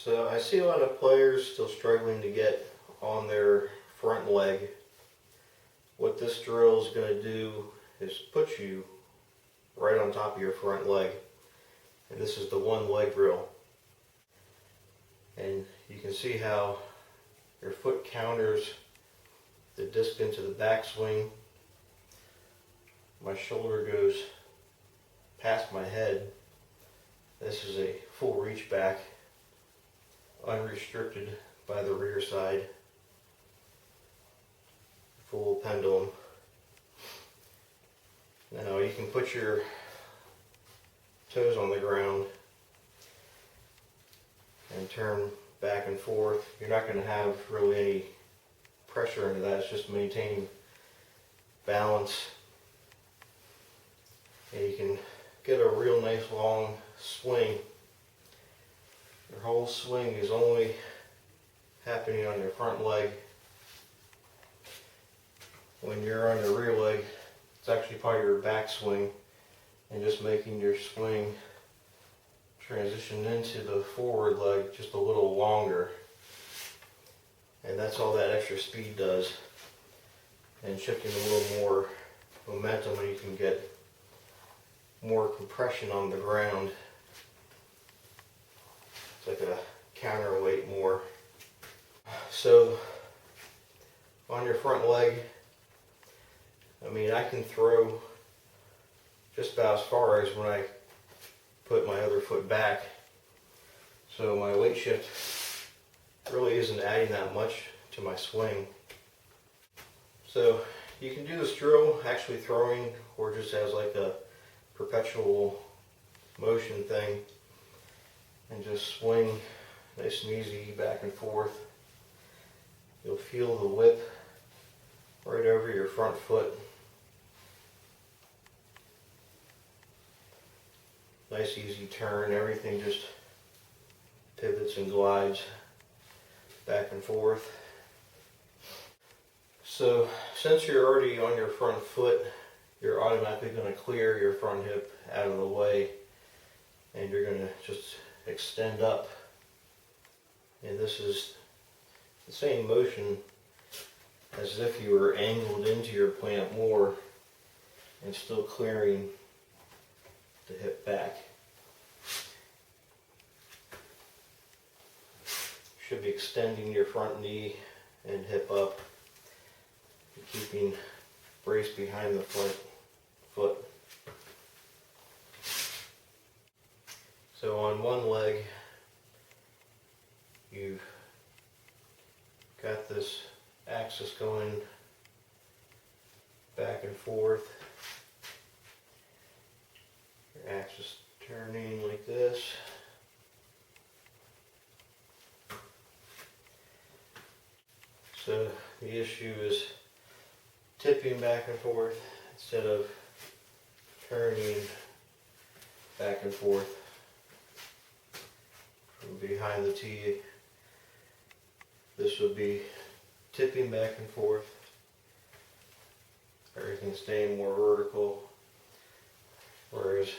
So I see a lot of players still struggling to get on their front leg. What this drill is going to do is put you right on top of your front leg. And this is the one leg drill. And you can see how your foot counters the disc into the backswing. My shoulder goes past my head. This is a full reach back, unrestricted by the rear side, full pendulum. Now you can put your toes on the ground and turn back and forth. You're not going to have really any pressure into that. It's just maintaining balance. And you can get a real nice long swing. Your whole swing is only happening on your front leg. When you're on your rear leg, it's actually part of your back swing, and just making your swing transition into the forward leg just a little longer. And that's all that extra speed does. And shifting a little more momentum, when you can get more compression on the ground. It's like a counterweight more. So on your front leg, I mean, I can throw just about as far as when I put my other foot back. So my weight shift really isn't adding that much to my swing. So you can do this drill actually throwing, or just as like a perpetual motion thing, and just swing nice and easy back and forth. You'll feel the whip right over your front foot. Nice easy turn, everything just pivots and glides back and forth. So since you're already on your front foot, you're automatically going to clear your front hip out of the way, and you're going to just extend up. And this is the same motion as if you were angled into your plant more and still clearing the hip back. You should be extending your front knee and hip up, keeping brace behind the front foot. So on one leg, you've got this axis going back and forth. Your axis turning like this. So the issue is tipping back and forth instead of turning back and forth from behind the tee. This would be tipping back and forth, everything staying more vertical, whereas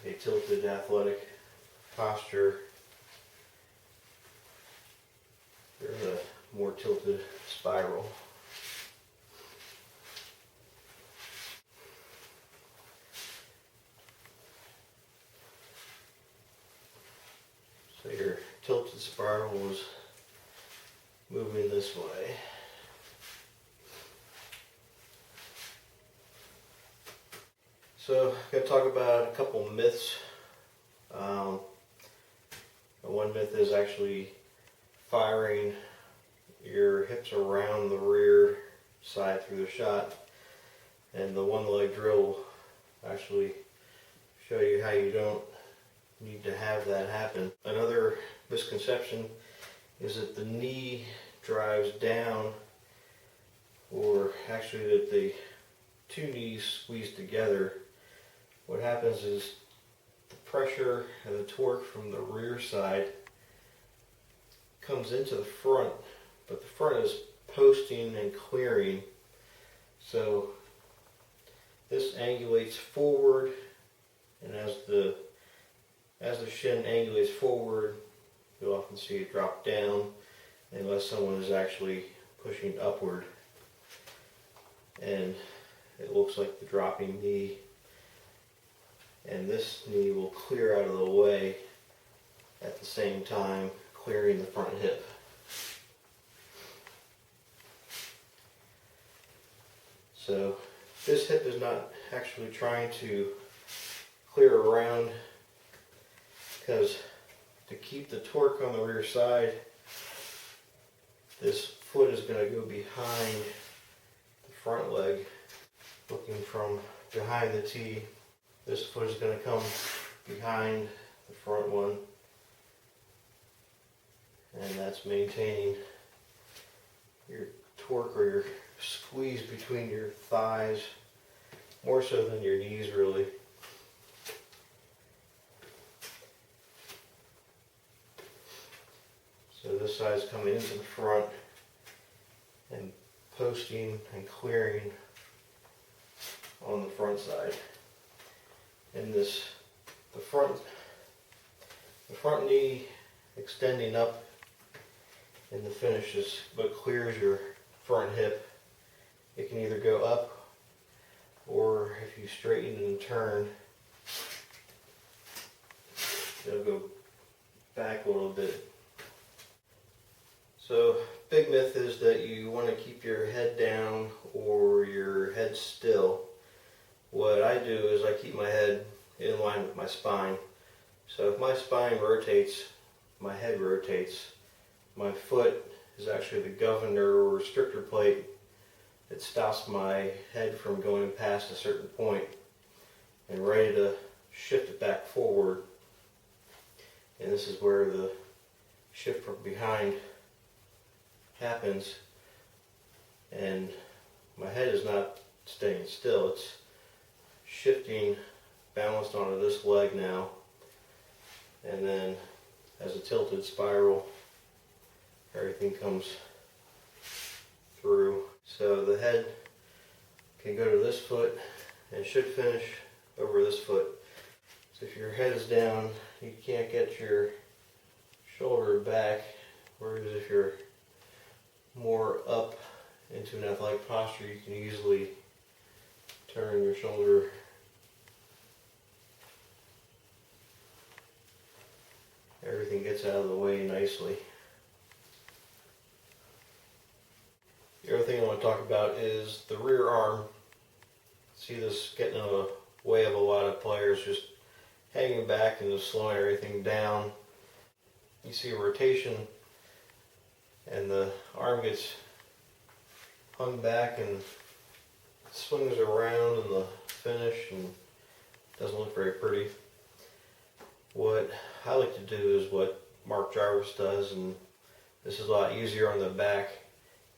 a tilted athletic posture, there's a more tilted spiral. So your tilted spiral is moving this way. So I'm going to talk about a couple myths. One myth is actually firing your hips around the rear side through the shot, and the one leg drill will actually show you how you don't need to have that happen. Another misconception is that the knee drives down, or actually that the two knees squeeze together. What happens is the pressure and the torque from the rear side comes into the front, but the front is posting and clearing. So this angulates forward, and as the shin angulates forward, you'll often see it drop down unless someone is actually pushing upward. And it looks like the dropping knee. And this knee will clear out of the way at the same time, clearing the front hip. So this hip is not actually trying to clear around, because to keep the torque on the rear side, this foot is going to go behind the front leg. Looking from behind the T, this foot is going to come behind the front one, and that's maintaining your torque or your squeeze between your thighs, more so than your knees really. So this side is coming into the front and posting and clearing on the front side. And the front knee extending up in the finish is what clears your front hip. It can either go up, or if you straighten and turn, it'll go back a little bit. So, big myth is that you want to keep your head down or your head still. What I do is I keep my head in line with my spine. So if my spine rotates, my head rotates. My foot is actually the governor or restrictor plate that stops my head from going past a certain point and ready to shift it back forward. And this is where the shift from behind happens, and my head is not staying still, it's shifting, balanced onto this leg now, and then as a tilted spiral, everything comes through. So the head can go to this foot and should finish over this foot. So if your head is down, you can't get your shoulder back, whereas if you're more up into an athletic posture, you can easily turn your shoulder everything gets out of the way nicely. The other thing I want to talk about is the rear arm. See this getting in the way of a lot of players, just hanging back and just slowing everything down. You see a rotation and the arm gets hung back and swings around in the finish and doesn't look very pretty. What I like to do is what Mark Jarvis does, and this is a lot easier on the back,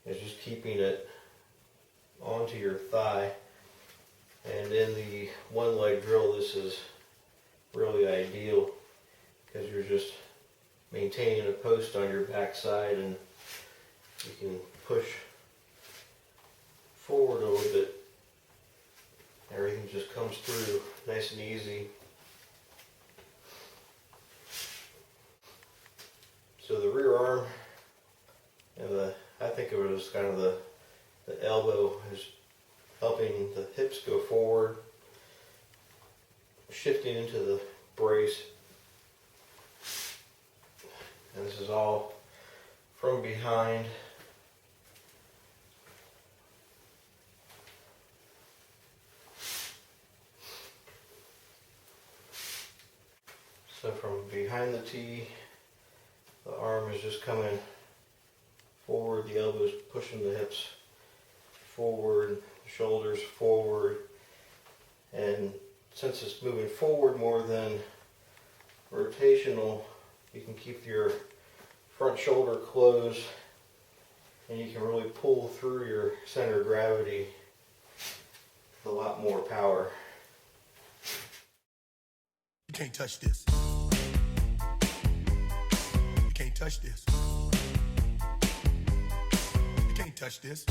is just keeping it onto your thigh. And in the one leg drill, this is really ideal because you're just maintaining a post on your back side, and you can push forward a little bit. Everything just comes through nice and easy. So the rear arm, and I think of it as kind of the elbow is helping the hips go forward, shifting into the brace. And this is all from behind. So from behind the T, the arm is just coming forward, the elbow is pushing the hips forward, the shoulders forward, and since it's moving forward more than rotational, you can keep your front shoulder closed and you can really pull through your center of gravity with a lot more power. You can't touch this. You can't touch this. You can't touch this.